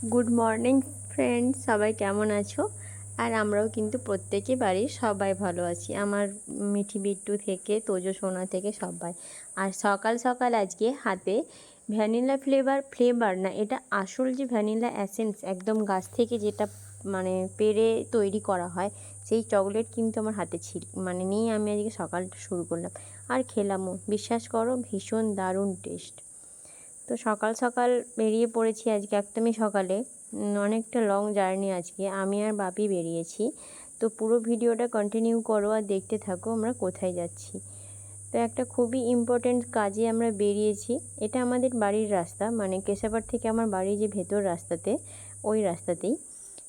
Good morning friends, সবাই কেমন আছো? আর আমরাও কিন্তু প্রত্যেকে বাড়ির সবাই ভালো আছি। আমার মিঠি বিট্টু থেকে তোজো সোনা থেকে সবাই। আর সকাল সকাল আজকে হাতে ভ্যানিলা ফ্লেভার না, এটা আসল যে ভ্যানিলা অ্যাসেন্স একদম গাছ থেকে যেটা মানে পেড়ে তৈরি করা হয়, সেই চকলেট কিন্তু আমার হাতে ছিল, নিয়ে আমি আজকে সকালটা শুরু করলাম আর খেলামও। বিশ্বাস করো, ভীষণ দারুণ টেস্ট। তো সকাল সকাল বেরিয়ে পড়েছি আজকে একদমই সকালে। অনেকটা লং জার্নি আজকে, আমি আর বাপি বেরিয়েছি। তো পুরো ভিডিওটা কন্টিনিউ করো আর দেখতে থাকো আমরা কোথায় যাচ্ছি। তো একটা খুবই ইম্পর্ট্যান্ট কাজে আমরা বেরিয়েছি। এটা আমাদের বাড়ির রাস্তা, কেশাপাড় থেকে আমার বাড়ি যে ভেতর রাস্তাতে, ওই রাস্তাতেই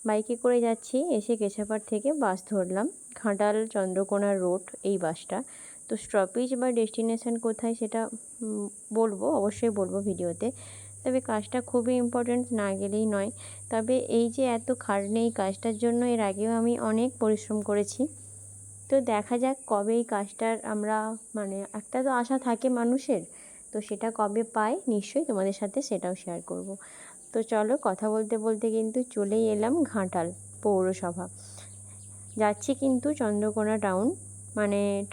বাইকে করে যাচ্ছি। এসে কেশাপাড় থেকে বাস ধরলাম, ঘাটাল চন্দ্রকোনা রোড এই বাসটা। তো স্টপেজ বা ডেস্টিনেশন কোথায় সেটা অবশ্যই বলবো ভিডিওতে। তবে কাজটা খুবই ইম্পর্ট্যান্ট, না গেলেই নয়। তবে এই যে এত খাটনি এই কাজটার জন্য এর আগেও আমি অনেক পরিশ্রম করেছি। তো দেখা যাক কবে এই কাজটার আমরা একটা তো আশা থাকে মানুষের, তো সেটা কবে পাই নিশ্চয়ই তোমাদের সাথে সেটাও শেয়ার করব। তো চলো, কথা বলতে বলতে কিন্তু চলেই এলাম ঘাটাল পৌরসভা। যাচ্ছি কিন্তু চন্দ্রকোনা টাউন,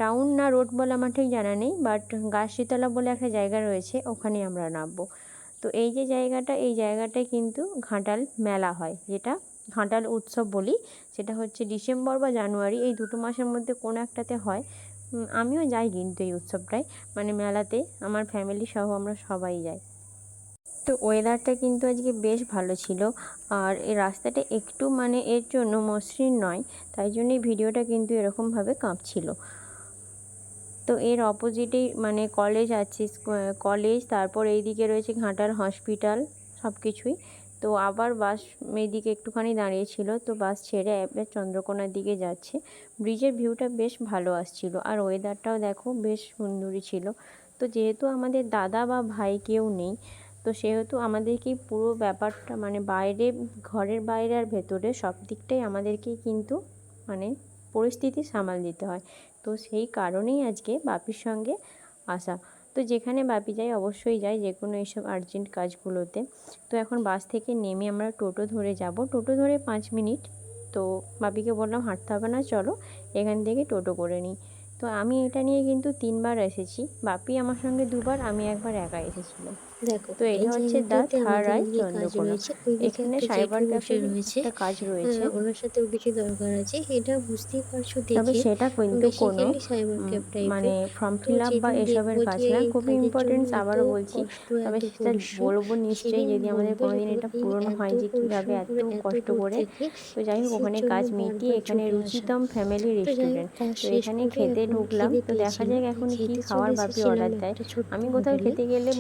টাউন না রোড বলে আমার ঠিক জানা নেই, বাট গাছশীতলা বলে একটা জায়গা রয়েছে, ওখানে আমরা নামবো। তো এই যে জায়গাটা, এই জায়গাটায় কিন্তু ঘাটাল মেলা হয়, যেটা ঘাটাল উৎসব বলি। সেটা হচ্ছে ডিসেম্বর বা জানুয়ারি, এই দুটো মাসের মধ্যে কোনো একটাতে হয়। আমিও যাই কিন্তু এই উৎসবটায়, মেলাতে আমার ফ্যামিলি সহ আমরা সবাই যাই। তো ওয়েদারটা কিন্তু আজকে বেশ ভালো ছিল। আর এই রাস্তাটা একটু এর জন্য মসৃণ নয়, তাই জন্যই ভিডিওটা কিন্তু এরকমভাবে কাঁপছিল। তো এর অপোজিটেই কলেজ আছে, কলেজ, তারপর এইদিকে রয়েছে ঘাটাল হসপিটাল, সব কিছুই। তো আবার বাস এইদিকে একটুখানি দাঁড়িয়েছিল, তো বাস ছেড়ে এবার চন্দ্রকোনার দিকে যাচ্ছে। ব্রিজের ভিউটা বেশ ভালো আসছিল, আর ওয়েদারটাও দেখো বেশ সুন্দরই ছিল। তো যেহেতু আমাদের দাদা বা ভাই কেউ নেই, তো সেহেতু আমাদেরকেই পুরো ব্যাপারটা বাইরে, ঘরের বাইরে আর ভেতরে সব দিকটাই আমাদেরকেই কিন্তু পরিস্থিতি সামাল দিতে হয়। তো সেই কারণেই আজকে বাপির সঙ্গে আসা। তো যেখানে বাপি যায় অবশ্যই যাই যে কোনো এইসব আর্জেন্ট কাজগুলোতে। তো এখন বাস থেকে নেমে আমরা টোটো ধরে যাব, টোটো ধরে 5 মিনিট। তো বাপিকে বললাম হাঁটতে হবে না, চলো এখান থেকে টোটো করে নিই। তো আমি এটা নিয়ে কিন্তু 3বার এসেছি, বাপি আমার সঙ্গে 2বার, আমি একবার একা এসেছিলাম। দেখো তো এটা এই হচ্ছে দা জায়গাটাতে থার্ড আমাদের আই এদিকে কাজ চন্দ্রকোনা। রয়েছে, ওইদিকে এখানে একটা জেঠু সাইবার বসে ক্যাফের রয়েছে। একটা কাজ রয়েছে, ওনার সাথেও কিছু দরকার আছে, এটা বুঝতেই পারছো তবে দেখে। সেটা কিন্তু কোনো বেসিক্যালি সাইবার ক্যাব টাইপের। ফর্ম তো ফিল আপ বা যেদিন এসবের দেখবো কাজ যে না, এই খুবই কাজের জন্য ইম্পর্টেন্স, এত আবারও বলছি। কষ্ট, তবে এত সেটা পরিশ্রম, বলবো নিশ্চয়ই, সেদিন যদি আমাদের বলবো কোনো দিন যখন এটা এই পূরণ এত হয় যে কীভাবে পরিশ্রম এত করে এত কষ্ট দূর করে। থেকে তো যাই হোক, কিসের ওখানে জন্য কাজ মিটিয়ে বারবার এখানে ছুটে আসা। রুচিতম ফ্যামিলি তো যাই হোক, রেস্টুরেন্ট। কাজ তো শেষ এখানে করে খেতে এখন ঢুকলাম, খিদে তো দেখা পেয়েছিল, যাক তাই এখন কি খেতে খাওয়ার চলে বাপি এসেছিলাম অর্ডার দেয়। একটা ছোট্ট আমি কোথাও হোটেলে। খেতে গেলে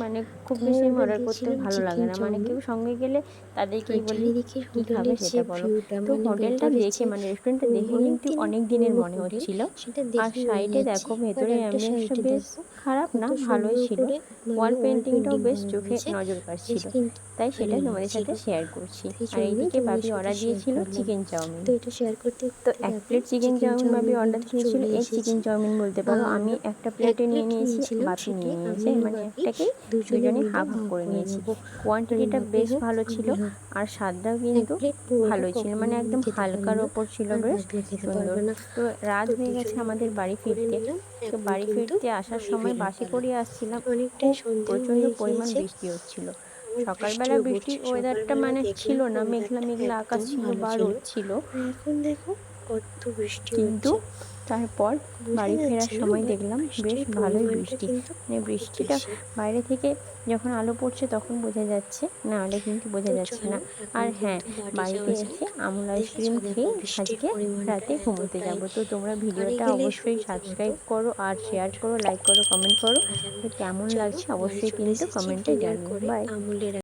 খুব খাওয়ার বেশি আমি অর্ডার অর্ডার করতে দিয়েছিলাম ভালো লাগে চিকেন না, চাউমিন। কেউ সঙ্গে গেলে তাদেরকেই আর বলি চারিদিকের কী খাবে হোটেলের যে সেটা বলো। ভিউটা, তো হোটেলটা ভেতরের দেখে যে রেস্টুরেন্টটা দেখে অনেক কিন্তু দিনের অনেক দিনের পুরনো মনে হোটেল, হচ্ছিল। সেটা আর দেখেই বোঝা সাইডে যাচ্ছে। দেখো আর ভেতরে একটা অ্যাম্বিয়েন্সটা সাইডে বেশ দেখো খারাপ কত না, ভালোই সুন্দর ছিল। করে ওয়াল ওয়াল পেন্টিংটাও পেন্টিং বেশ করা চোখে রয়েছে, নজর বেশ কাড়ছিল, কিন্তু তাই সেটা ভালোই তোমাদের লাগছিল। সাথে শেয়ার করছি। সেই আর জন্যই এইদিকে তোমাদের বাপি সাথে অর্ডার শেয়ার দিয়েছিল করলাম। Chicken chowmein. তো এটা শেয়ার করতে তো করতে 1 দেখো plate chicken chowmein Bapi chowmein order কিন্তু দিয়েছিল, চলে এগ চিকেন এসেছে। চাউমিন বলতে পারো। আর আমি একটা এক প্লেটে নিয়ে প্লেট নিয়েছি, নিয়েছিলাম, বাপি সেটি নিয়ে নিয়েছে, আমি আর বাপি একটাকেই দুজনে দুজনে মিলে হাফ হাফ ভাগ করে করে নিয়েছি। নেব। কোয়ান্টিটিটা বাপি বেশ হোক ভালো ছিল, আমি হোক, আর স্বাদটাও এক কিন্তু প্লেট পুরোটা ভালোই ছিল, কখনো আমি একদম খেতে পারি হালকার না, ওপর ছিল, আর বেশ বাপিও খেতে সুন্দর। পারবে না। তো রাত তো হয়ে গেছে দুজনে আমাদের মিলে বাড়ি ভাগ করে ফিরতে। নিলাম। তো এখন বাড়ি কিন্তু ফিরতে আসার বাড়ি সময় ফেরার বাসে পালা। করে আসছিলাম, অনেকটাই খুব সন্ধেও প্রচণ্ড হয়ে পরিমাণ গিয়েছে, বৃষ্টি হচ্ছিল। আবার সকালবেলা বৃষ্টিও বৃষ্টির পড়ছে। ওয়েদারটা সকালবেলা ছিল দেখলাম না, মেঘলা ওয়েদারটা মেঘলা আকাশ একদম ছিল ভালো বা ছিল, রোদ ছিল। আর এখন দেখো কত বৃষ্টি কিন্তু হচ্ছে। তারপর বোঝা বাড়ি ফেরার যাচ্ছে না, সময় বাট দেখলাম বেশ বৃষ্টির ভালোই পরিমাণটা বৃষ্টি। কিন্তু খুব বৃষ্টিটা বেশি। বাইরে থেকে যখন আলো পড়ছে তখন বোঝা যাচ্ছে, না হলে কিন্তু বোঝা তো যাচ্ছে না। চলো এখন আর হ্যাঁ, কিন্তু বাড়ি বাড়িতে যাওয়া এসে যাক। আমুল আইসক্রিম দেখেছো, দেখো খেয়ে বৃষ্টির আজকে পরিমাণটা রাতে ঘুমোতে এতটাই। যাব। তো তোমরা কারে ভিডিওটা গেলে অবশ্যই সুবিধা হতো, সাবস্ক্রাইব করো আর বাট শেয়ার করো, লাইক করো, কমেন্ট করো। করা যাবে তো না। কেমন চলো লাগছে বাড়ি অবশ্যই চলে কিন্তু এসেছি কমেন্টে ডিনার জানিও। করে। বাই। আমুলের